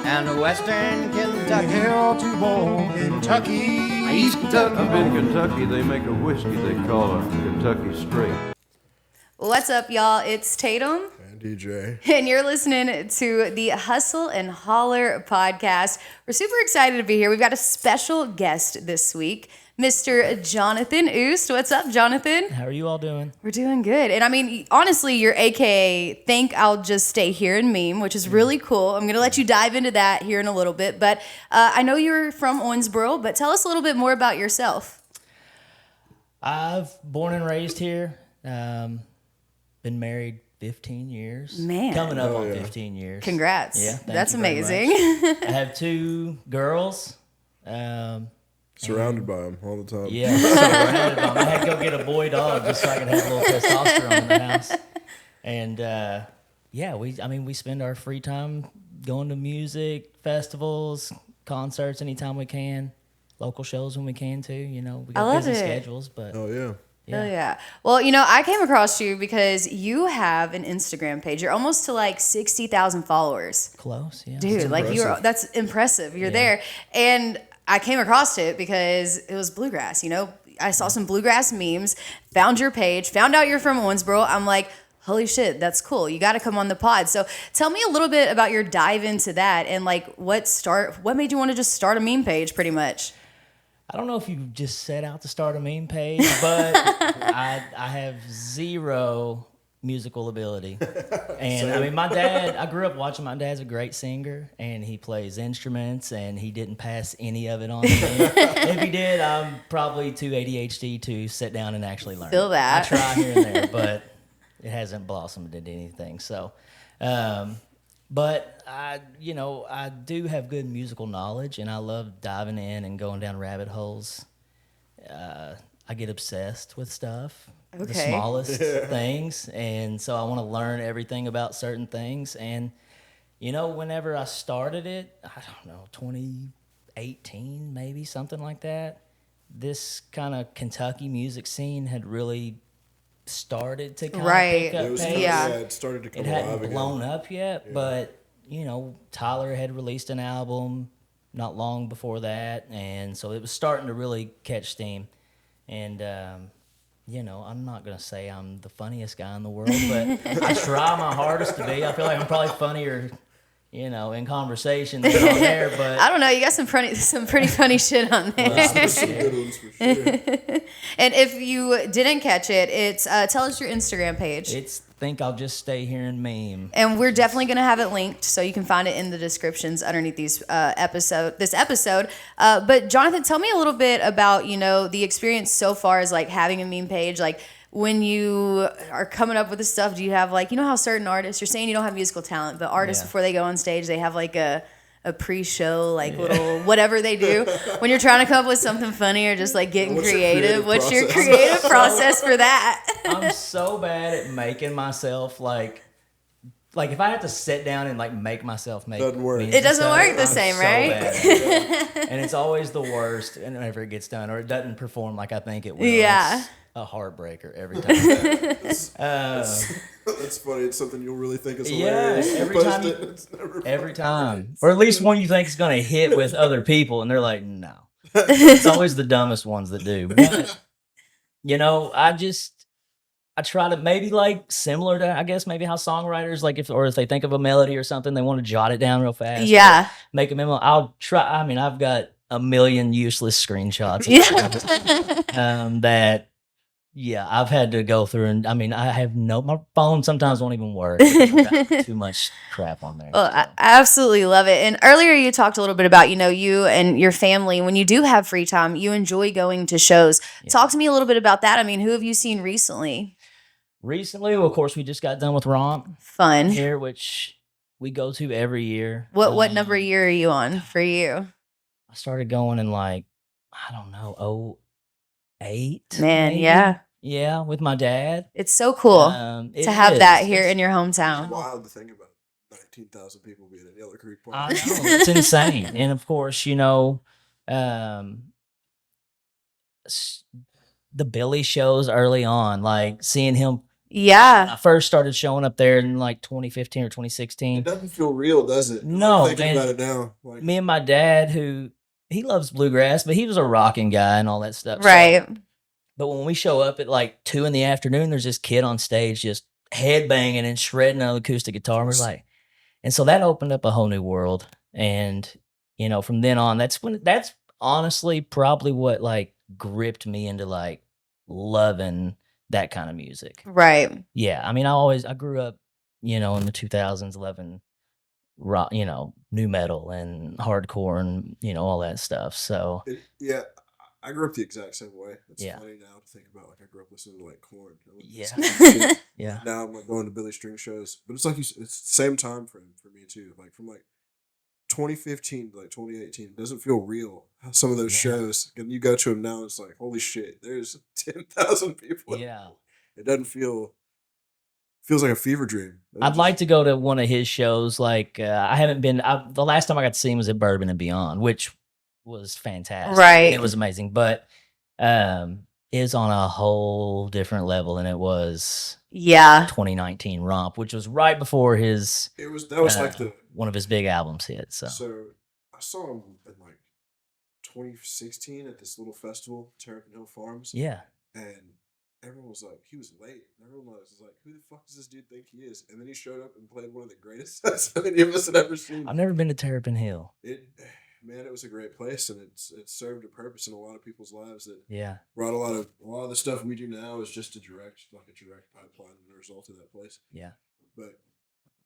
and Western Kentucky. Hell to bone, Kentucky. East Kentucky. Up in Kentucky, they make a whiskey they call a Kentucky Straight. What's up, y'all? It's Tatum. And DJ. And you're listening to the Hustle and Holler podcast. We're super excited to be here. We've got a special guest this week, Mr. Jonathan Oost. What's up, Jonathan? How are you all doing? We're doing good. And I mean, honestly, you're AKA Think I'll Just Stay Here and Meme, which is really cool. I'm going to let you dive into that here in a little bit. But I know you're from Owensboro, but tell us a little bit more about yourself. I've born and raised here. Been married 15 years. Man. Coming up on 15 years. Congrats. Yeah, thank That's you very amazing. much. I have two girls. Surrounded by them all the time. Yeah, surrounded by 'em. I had to go get a boy dog just so I could have a little testosterone in the house. And we spend our free time going to music festivals, concerts anytime we can, local shows when we can too. You know, we got busy schedules, but Oh, yeah. Oh, yeah. Well, you know, I came across you because you have an Instagram page. You're almost to like 60,000 followers. close. Yeah, Dude, like that's impressive. You're Yeah. there. And I came across it because it was bluegrass, you know? I saw some bluegrass memes, found your page, found out you're from Owensboro. I'm like, holy shit, that's cool. You got to come on the pod. So tell me a little bit about your dive into that and like what made you want to just start a meme page pretty much? I don't know if you just set out to start a meme page, but I have zero musical ability. And I mean, I grew up watching, my dad's a great singer and he plays instruments and he didn't pass any of it on to me. If he did, I'm probably too ADHD to sit down and actually learn. Feel that. I try here and there, but it hasn't blossomed into anything. So, but I do have good musical knowledge, and I love diving in and going down rabbit holes. I get obsessed with stuff, the smallest things, and so I want to learn everything about certain things. And you know, whenever I started it, I don't know, 2018 maybe, something like that. This kind of Kentucky music scene had really started to kind of pick up pace. It started to come It alive hadn't again. blown up yet, but you know, Tyler had released an album not long before that, and so it was starting to really catch steam. And you know, I'm not gonna say I'm the funniest guy in the world, but I try my hardest to be. I feel like I'm probably funnier, you know, in conversation than on there, but I don't know. You got some pretty funny shit on there. There's some good ones for sure. And if you didn't catch it, it's tell us your Instagram page. it's think I'll just stay here and meme. And we're definitely going to have it linked, so you can find it in the descriptions underneath this episode. But Jonathan, tell me a little bit about, you know, the experience so far as like having a meme page. Like when you are coming up with this stuff, do you have like, you know how certain artists, you're saying you don't have musical talent, but artists before they go on stage, they have like a pre-show, like little whatever they do. When you're trying to come up with something funny or just like getting creative, what's your creative process for that? I'm so bad at making myself like if I have to sit down and like make myself make Doesn't work. memes It doesn't and stuff, work the I'm same, so right? bad at it. And it's always the worst whenever it gets done or it doesn't perform like I think it will. Yeah. It's a heartbreaker every time. That's funny. It's something you'll really think is Yeah, hilarious. every Post time it, it's never Every funny. time. Or at least one you think is going to hit with other people and they're like, no. It's always the dumbest ones that do. But, you know, I try to maybe like similar to, I guess, maybe how songwriters, like if they think of a melody or something, they want to jot it down real fast. Yeah. Make a memo. I'll try. I mean, I've got a million useless screenshots that, yeah, I've had to go through and, I mean, my phone sometimes won't even work. I've got too much crap on there. Well, I absolutely love it. And earlier you talked a little bit about, you know, you and your family, when you do have free time, you enjoy going to shows. Yeah. Talk to me a little bit about that. I mean, who have you seen recently? Recently, well, of course, we just got done with Romp Fun. here, which we go to every year. What number year are you on for you? I started going in like, I don't know, 08. Man, maybe? yeah. Yeah, with my dad. It's so cool It to have is. that here in your It's hometown. wild to think about 19,000 people being at Yellow Creek Park. I know, it's insane. And of course, you know, the Billy shows early on, like seeing him Yeah. I first started showing up there in like 2015 or 2016. It doesn't feel real, does it? No, I'm thinking man. about it now. Like, Me and my dad, who he loves bluegrass, but he was a rocking guy and all that stuff. Right. So, but when we show up at like 2 PM, there's this kid on stage just headbanging and shredding an acoustic guitar. And we're like, and so that opened up a whole new world. And from then on, that's honestly probably what like gripped me into like loving that kind of music. Right. Yeah, I mean, I grew up, in the 2000s, loving rock, new metal and hardcore and all that stuff. So yeah, I grew up the exact same way. It's Yeah. funny now to think about. Like, I grew up listening to like Korn. Yeah. Yeah. Now I'm like going to Billy String shows, but it's like it's the same time frame for me too. Like from like 2015 to like 2018, it doesn't feel real. Some of those Yeah. shows, and you go to them now, it's like holy shit. There's 10,000 people. Yeah. It doesn't feels like a fever dream. I'd like to go to one of his shows. Like I haven't been. The last time I got to see him was at Bourbon and Beyond, which was fantastic. Right. It was amazing, but is on a whole different level than it was Yeah. 2019 Romp, which was right before his That was like one of his big albums hit. So I saw him in like 2016 at this little festival, Terrapin Hill Farms. yeah, And everyone was like, he was late. And everyone was like, who the fuck does this dude think he is? And then he showed up and played one of the greatest sets any of us had ever seen. I've never been to Terrapin Hill. It was a great place, and it served a purpose in a lot of people's lives. That Yeah, brought a lot of the stuff we do now is just a direct pipeline and a result of that place. yeah. But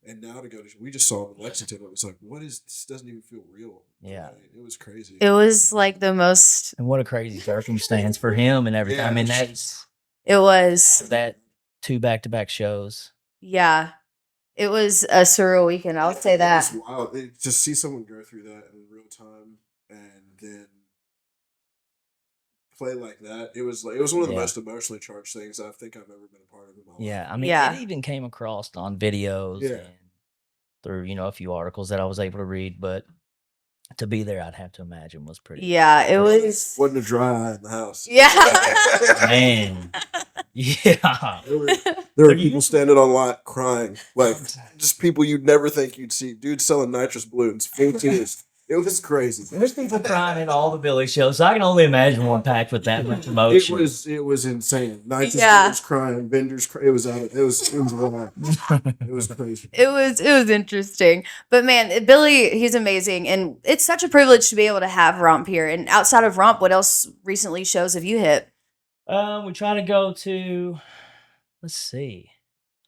and now we just saw him in Lexington. It was like, this doesn't even feel real. Yeah. It was crazy. It was like the most. And what a crazy circumstance for him and everything. Yeah. I mean, It was. that 2 back-to-back shows. Yeah. It was a surreal weekend. I'll say that. It was wild. To see someone go through that in real time and then play like that, it was one of the Yeah. most emotionally charged things I think I've ever been a part of in my life. Yeah, I mean, Yeah. it even came across on videos Yeah. and through a few articles that I was able to read, but to be there, I'd have to imagine was pretty. Yeah, it was. Wasn't a dry eye in the house. Yeah. Man, yeah, There were people standing on lot crying, like just people you'd never think you'd see. Dudes selling nitrous balloons, full tears. It was crazy. there's people crying at all the Billy shows, so I can only imagine one packed with that much emotion. It was insane. Nitrous Yeah. balloons crying, vendors. It was out. It was wild. It was crazy. It was interesting. But man, Billy, he's amazing. And it's such a privilege to be able to have Romp here. And outside of Romp, what else recently shows have you hit? We try to go to. Let's see.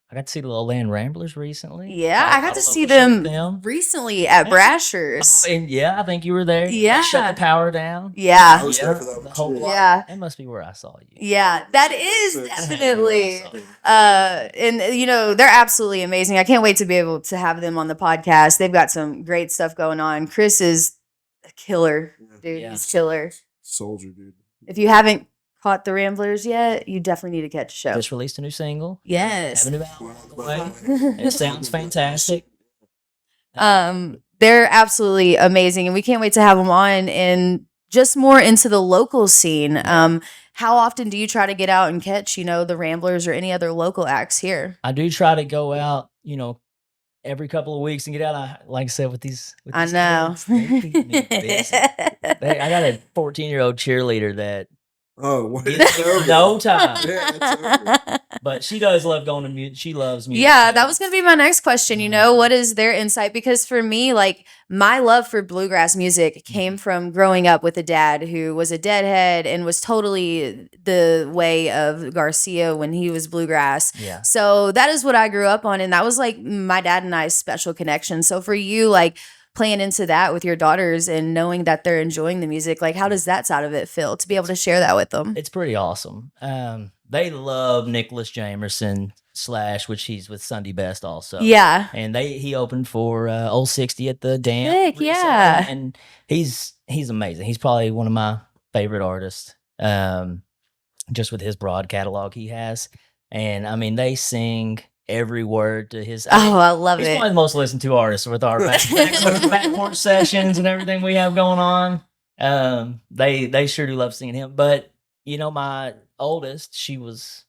I got to see the Lowland Ramblers recently. Yeah, I got to local see show them with them. recently at Brasher's. Oh, and yeah, I think you were there. Yeah. Shut the power down. I Yeah. was there for that the one, whole too. block. Yeah. That must be where I saw you. Yeah, that is definitely. Yeah. And they're absolutely amazing. I can't wait to be able to have them on the podcast. They've got some great stuff going on. Chris is a killer, dude. Yeah. He's killer. Soldier, dude. If you haven't caught the Ramblers yet, you definitely need to catch a show. Just released a new single. Yes. Have a new album on the way. It sounds fantastic. They're absolutely amazing, and we can't wait to have them on and just more into the local scene. How often do you try to get out and catch, the Ramblers or any other local acts here? I do try to go out, every couple of weeks and get out. Like I said, with these I know. kids, they keep me busy. I got a 14-year-old cheerleader that Oh, what? gets It's no time, Yeah, it's over. but she does love going to music. She loves music. Yeah, that was going to be my next question. What is their insight? Because for me, like, my love for bluegrass music came from growing up with a dad who was a deadhead and was totally the way of Garcia when he was bluegrass. Yeah. So that is what I grew up on. And that was like my dad and I's special connection. So for you, like, playing into that with your daughters and knowing that they're enjoying the music, like, how does that side of it feel to be able to share that with them? It's pretty awesome. They love Nicholas Jamerson / which he's with Sunday Best also. Yeah. And he opened for Old 60 at the Dam. Heck, recently, yeah. And he's amazing. He's probably one of my favorite artists. Just with his broad catalog he has. And I mean, they sing every word to his. Oh, I love He's it. one of the most listened to artists with our back porch sessions and everything we have going on. They sure do love singing him. But my oldest, she was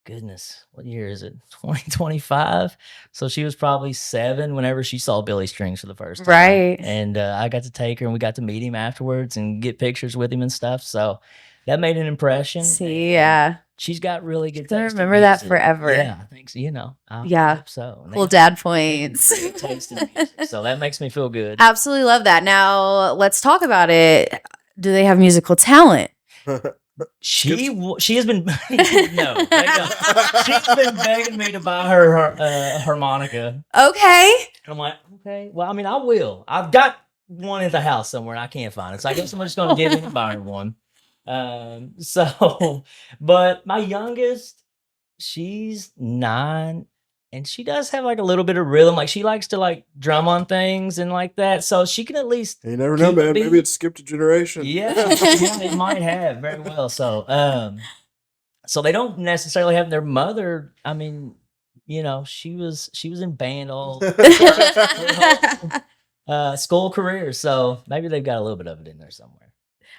goodness, what year is it? 2025. So she was probably 7 whenever she saw Billy Strings for the first time. Right. And I got to take her and we got to meet him afterwards and get pictures with him and stuff. So that made an impression. See, and yeah. She's got really good gonna taste in remember that music. forever. Yeah, I think so. I Yeah. hope so. And Cool they dad have points. great taste in music. So that makes me feel good. Absolutely love that. Now let's talk about it. Do they have musical talent? She has been no, they don't. She's been begging me to buy her harmonica. Okay. And I'm like, okay, well, I mean, I will. I've got one at the house somewhere, and I can't find it, so I guess I'm just going to give it and buy her one. But my youngest, she's 9, and she does have like a little bit of rhythm. Like she likes to like drum on things and like that, so she can at least. You never know, man. Maybe it's skipped a generation. Yeah, it might have very well. So they don't necessarily have their mother. I mean, she was in band all school career, so maybe they've got a little bit of it in there somewhere.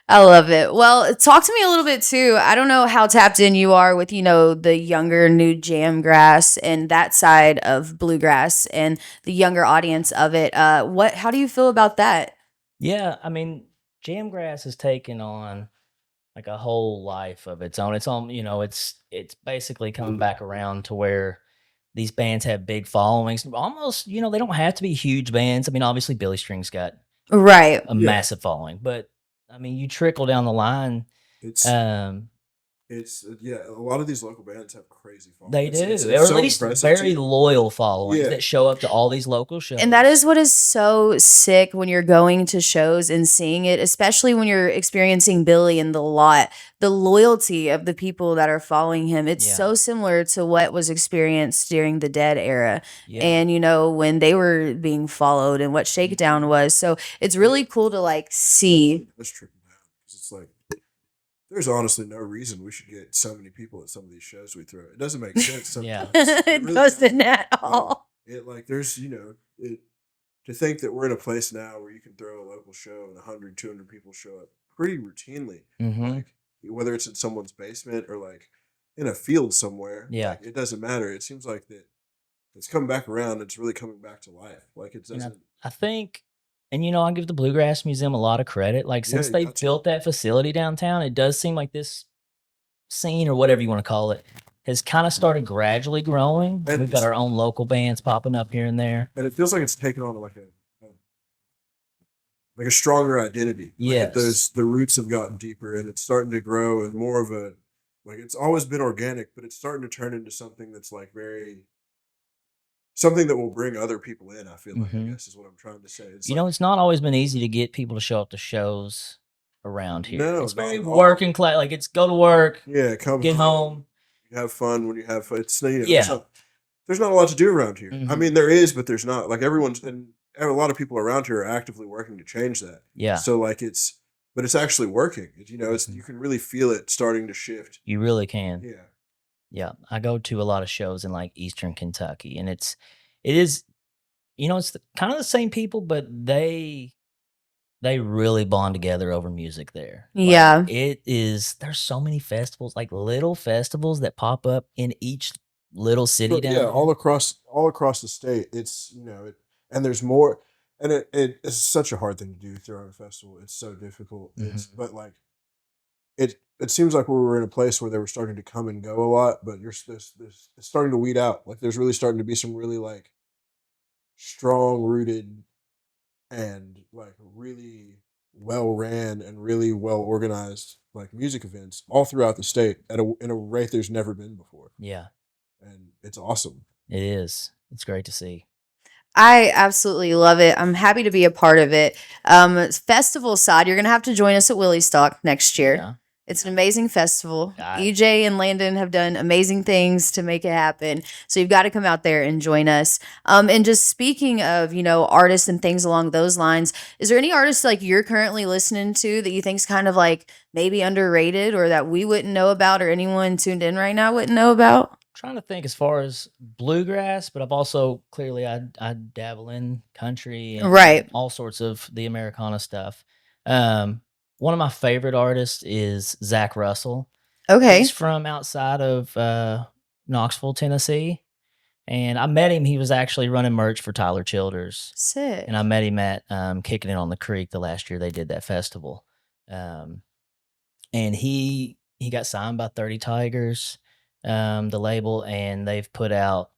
I love it. Well, talk to me a little bit too. I don't know how tapped in you are with, the younger new jamgrass and that side of bluegrass and the younger audience of it. How do you feel about that? Yeah, I mean, jamgrass has taken on like a whole life of its own. It's on, it's basically coming back around to where these bands have big followings. Almost, they don't have to be huge bands. I mean, obviously Billy Strings got Right. a massive following, but I mean, you trickle down the line. It's a lot of these local bands have crazy followings. They do, It's or at so least very loyal followings that show up to all these local shows. And that is what is so sick when you're going to shows and seeing it, especially when you're experiencing Billy in the lot. The loyalty of the people that are following him, it's so similar to what was experienced during the Dead era. Yeah. And, when they were being followed and what Shakedown was. So it's really cool to like see. That's tricky now because it's like there's honestly no reason we should get so many people at some of these shows we throw. It doesn't make sense sometimes. It really doesn't at all. There's, to think that we're in a place now where you can throw a local show and 100, 200 people show up pretty routinely. Mm-hmm. Like, whether it's in someone's basement or like in a field somewhere. Yeah. Like, it doesn't matter. It seems like that it's coming back around. It's really coming back to life. Like it doesn't. I think, and I give the Bluegrass Museum a lot of credit. Like since they built that facility downtown, it does seem like this scene or whatever you want to call it has kind of started gradually growing. And we've got our own local bands popping up here and there. And it feels like it's taken on like a stronger identity. Yes. The roots have gotten deeper and it's starting to grow and more of a, like it's always been organic, but it's starting to turn into something that's like something that will bring other people in, I feel like, I guess is what I'm trying to say. It's it's not always been easy to get people to show up to shows around here. No, it's very working class. Like it's go to work, get home. You have fun when you have fun. It's, there's not a lot to do around here. Mm-hmm. I mean, there is, but there's not. Like and a lot of people around here are actively working to change that. Yeah. So like but it's actually working. You can really feel it starting to shift. You really can. Yeah. Yeah. I go to a lot of shows in like Eastern Kentucky, and it is, it's kind of the same people, but they really bond together over music there. Yeah. There's so many festivals, like little festivals that pop up in each little city down there. All across the state. It's, and there's more, and it's such a hard thing to do throughout a festival. It's so difficult. Mm-hmm. But like, it seems like we were in a place where they were starting to come and go a lot, but it's starting to weed out. Like there's really starting to be some really like strong rooted and like really well ran and really well organized like music events all throughout the state in a rate there's never been before. Yeah. And it's awesome. It is. It's great to see. I absolutely love it. I'm happy to be a part of it. Festival side, you're going to have to join us at Willie Stock next year. Yeah. It's an amazing festival. EJ and Landon have done amazing things to make it happen. So you've got to come out there and join us. And just speaking of, artists and things along those lines, is there any artists like you're currently listening to that you think's kind of like maybe underrated or that we wouldn't know about or anyone tuned in right now wouldn't know about? I'm trying to think as far as bluegrass, but I've also clearly I dabble in country and all sorts of the Americana stuff. One of my favorite artists is Zach Russell. Okay. He's from outside of Knoxville, Tennessee. And I met him. He was actually running merch for Tyler Childers. Sick. And I met him at Kicking It on the Creek the last year they did that festival. And he got signed by 30 Tigers, the label, and they've put out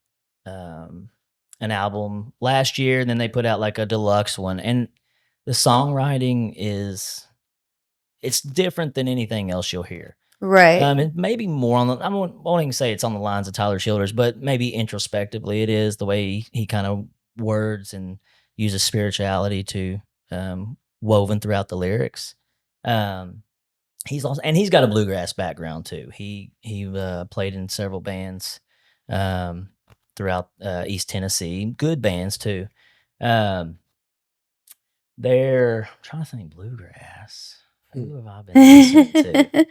an album last year, and then they put out like a deluxe one. And the songwriting it's different than anything else you'll hear. Right. And maybe more on the, I won't even say it's on the lines of Tyler Childers, but maybe introspectively it is the way he kind of words and uses spirituality to woven throughout the lyrics. He's got a bluegrass background too. He played in several bands throughout East Tennessee, good bands too. I'm trying to think bluegrass. Who have I been listening to?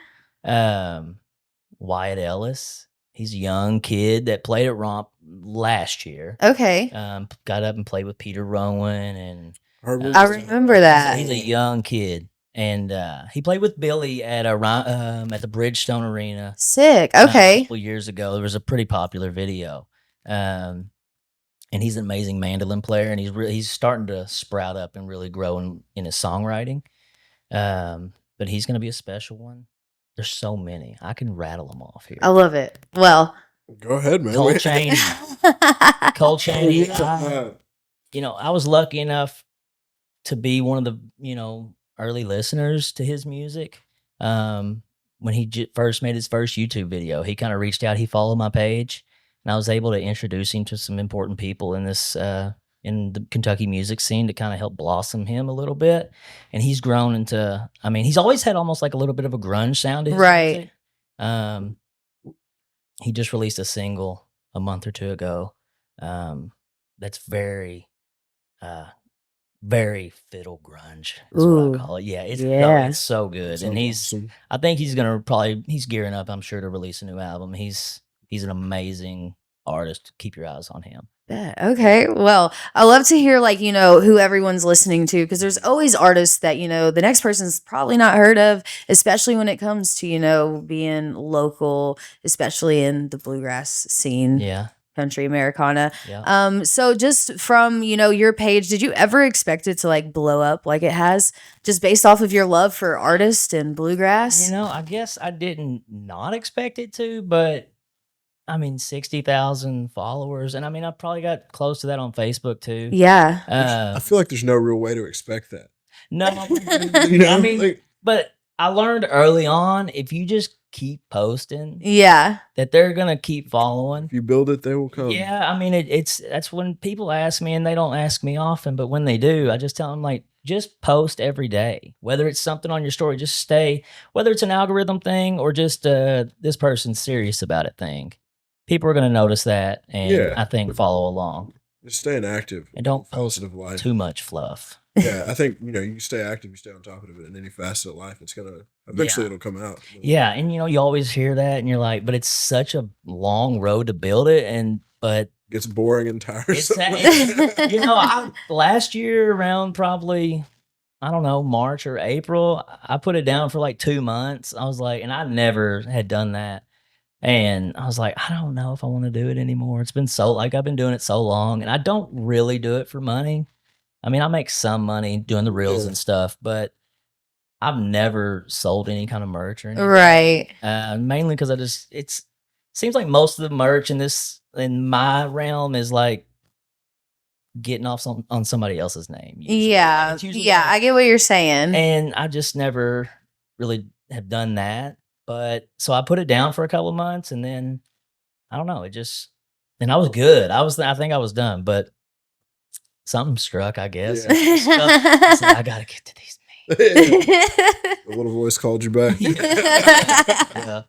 Wyatt Ellis. He's a young kid that played at Romp last year. Okay. Got up and played with Peter Rowan, and I remember that. he's a young kid, and he played with Billy at the Bridgestone Arena. Sick. A Okay. couple years ago. There was a pretty popular video, and he's an amazing mandolin player, and he's starting to sprout up and really grow in his songwriting. But he's going to be a special one. There's so many. I can rattle them off here. I love it. Well, Go ahead, man. Cole Chaney. Cole Chaney. Yeah. I was lucky enough to be one of the, early listeners to his music. When he first made his first YouTube video, he kind of reached out. He followed my page, and I was able to introduce him to some important people in this in the Kentucky music scene to kind of help blossom him a little bit. And he's grown into, he's always had almost like a little bit of a grunge sound to his right. music. He just released a single a month or two ago. That's very, very fiddle grunge is Ooh. what I call it. Yeah, it's so good. So And awesome. I think he's gearing up, I'm sure, to release a new album. He's an amazing artist. Keep your eyes on him. Yeah, okay. Well, I love to hear who everyone's listening to, because there's always artists that, the next person's probably not heard of, especially when it comes to, being local, especially in the bluegrass scene. Yeah. Country Americana. Yeah. So just from, your page, did you ever expect it to blow up like it has, just based off of your love for artists and bluegrass? I guess I didn't not expect it to, but 60,000 followers. And I probably got close to that on Facebook too. Yeah. I feel like there's no real way to expect that. No, Like, but I learned early on, if you just keep posting, Yeah. that they're going to keep following. if you build it, they will come. Yeah. That's when people ask me, and they don't ask me often, but when they do, I just tell them just post every day, whether it's something on your story, just stay, whether it's an algorithm thing or just this person's serious about it thing. People are going to notice that, and I think follow along. Just staying active. And don't post Positive life. too much fluff. Yeah, I think, you stay active, you stay on top of it in any facet of life. It's going to, eventually it'll come out. Yeah, and you always hear that, and you're like, but it's such a long road to build it, but It gets boring and tiresome. Last year around probably, I don't know, March or April, I put it down for 2 months. I was like, and I never had done that. And I was like, I don't know if I want to do it anymore. It's been I've been doing it so long, and I don't really do it for money. I make some money doing the reels and stuff, but I've never sold any kind of merch or anything. Right. Mainly because it seems like most of the merch in my realm is getting off on somebody else's name. Usually. Yeah. It's usually Yeah. I get what you're saying. and I just never really have done that. But so I put it down for a couple of months, and then I don't know. And I was good. I think I was done, but something struck, I guess. Yeah. I said, I gotta get to these meetings. The little voice called you back. Yeah.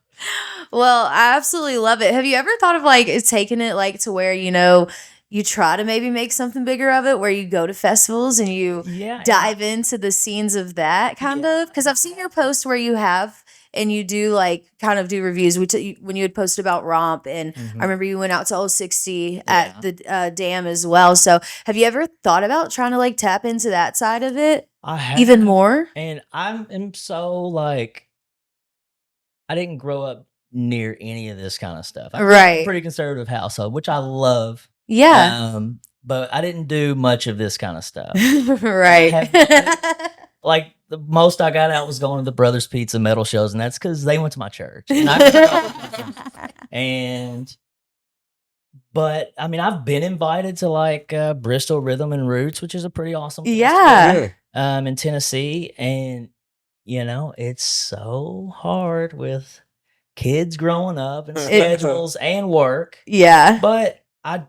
Well, I absolutely love it. Have you ever thought of taking it to where, you try to maybe make something bigger of it, where you go to festivals and you dive into the scenes of that kind of? Because I've seen your posts where you have, and you do kind of do reviews. When you had posted about Romp, and I remember you went out to 060 at the dam as well. So have you ever thought about trying to tap into that side of it I have, even more? And I am so I didn't grow up near any of this kind of stuff. I'm Right. a pretty conservative household, which I love. Yeah. But I didn't do much of this kind of stuff. Right. Like the most I got out was going to the Brothers Pizza metal shows, and that's because they went to my church. But I mean, I've been invited to like Bristol Rhythm and Roots, which is a pretty awesome Yeah. festival, in Tennessee, and you know, it's so hard with kids growing up and schedules and work. Yeah. But I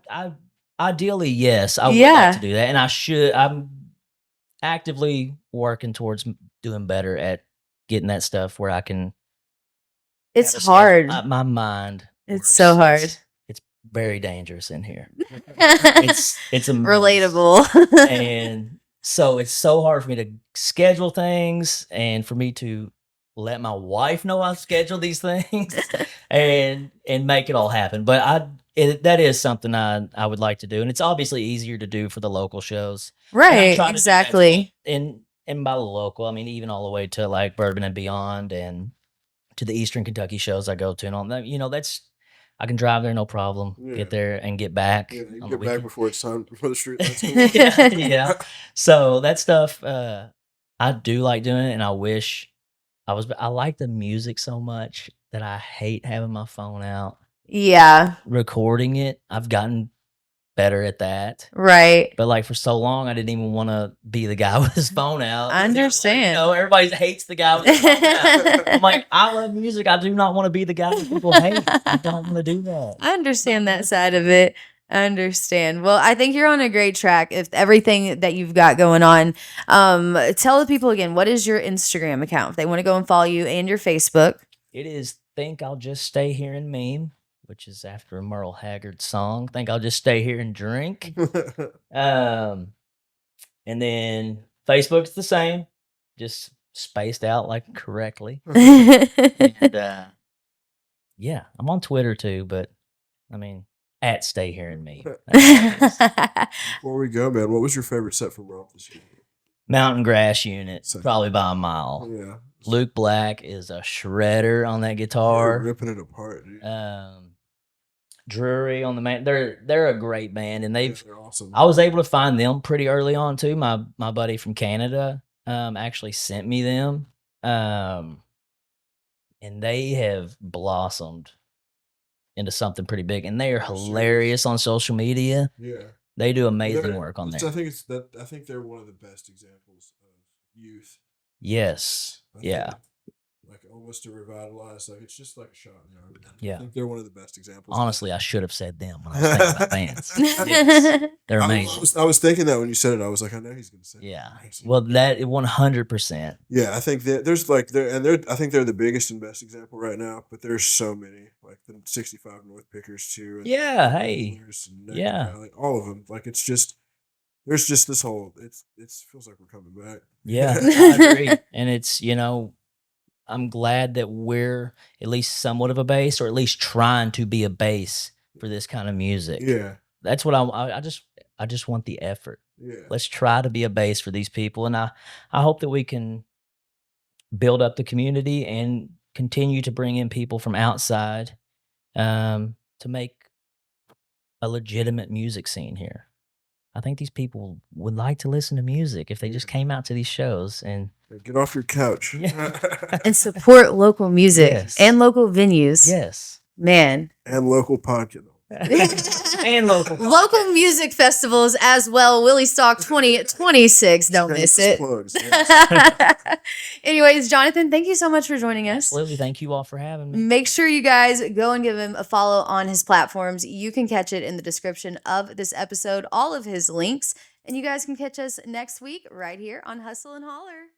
ideally, yes, I would like to do that, and I should. I'm actively working towards doing better at getting that stuff where I can. It's hard. My mind. It's so hard. It's very dangerous in here. it's a mess. Relatable. And so it's so hard for me to schedule things and for me to let my wife know I schedule these things and make it all happen. But that is something I would like to do, and it's obviously easier to do for the local shows. Right, exactly. And by local, I mean even all the way to like Bourbon and beyond, and to the Eastern Kentucky shows I go to, and all that. You know, I can drive there no problem. Yeah. Get there and get back. Yeah, you get back before it's time for the street lights. Yeah. So that stuff I do like doing it, and I wish I like the music so much that I hate having my phone out. Yeah. Recording it. I've gotten better at that. Right. But like for so long I didn't even want to be the guy with his phone out. I understand. You know, everybody hates the guy with his phone out. I'm like, I love music. I do not want to be the guy that people hate. I don't want to do that. I understand that side of it. I understand. Well, I think you're on a great track. If everything that you've got going on, tell the people again, what is your Instagram account if they want to go and follow you, and your Facebook? It is Think I'll Just Stay Here and Meme, which is after a Merle Haggard song. Think I'll Just Stay Here and Drink. And then Facebook's the same, just spaced out like correctly. And, yeah, I'm on Twitter too, but I mean, at Stay Here and Me. Before we go, man, what was your favorite set from Ralph this year? Mountain Grass Unit, Same. probably by a mile. Yeah. Luke Black is a shredder on that guitar. They're ripping it apart, dude. Drury on the man. They're a great band, and they're awesome. I was able to find them pretty early on too. My buddy from Canada actually sent me them, and they have blossomed into something pretty big, and they are hilarious on social media. Yeah, they do amazing work on there. I think they're one of the best examples of youth. Yes. Yeah. Like almost to revitalize, like it's just like a shot in the arm. Yeah, I think they're one of the best examples. Honestly, I should have said them when I was thinking about bands. Yes. They're amazing. I was thinking that when you said it, I was like, I know he's going to say. Yeah, well, that 100%. Yeah, I think there's like I think they're the biggest and best example right now. But there's so many, like the 65 North Pickers too. Yeah, hey, yeah, Valley, all of them. Like it's just. There's just this whole. It feels like we're coming back. Yeah, I agree, and it's I'm glad that we're at least somewhat of a base, or at least trying to be a base for this kind of music. Yeah, that's what I just want the effort. Yeah, let's try to be a base for these people, and I hope that we can build up the community and continue to bring in people from outside to make a legitimate music scene here. I think these people would like to listen to music if they just came out to these shows and get off your couch and support local music and local venues. Yes, man, and local podcast. And local music festivals as well. Willie Stock 2026. Don't miss it. Plugs, yes. Anyways, Jonathan, thank you so much for joining us. Absolutely. Thank you all for having me. Make sure you guys go and give him a follow on his platforms. You can catch it in the description of this episode, all of his links, and you guys can catch us next week right here on Hustle and Holler.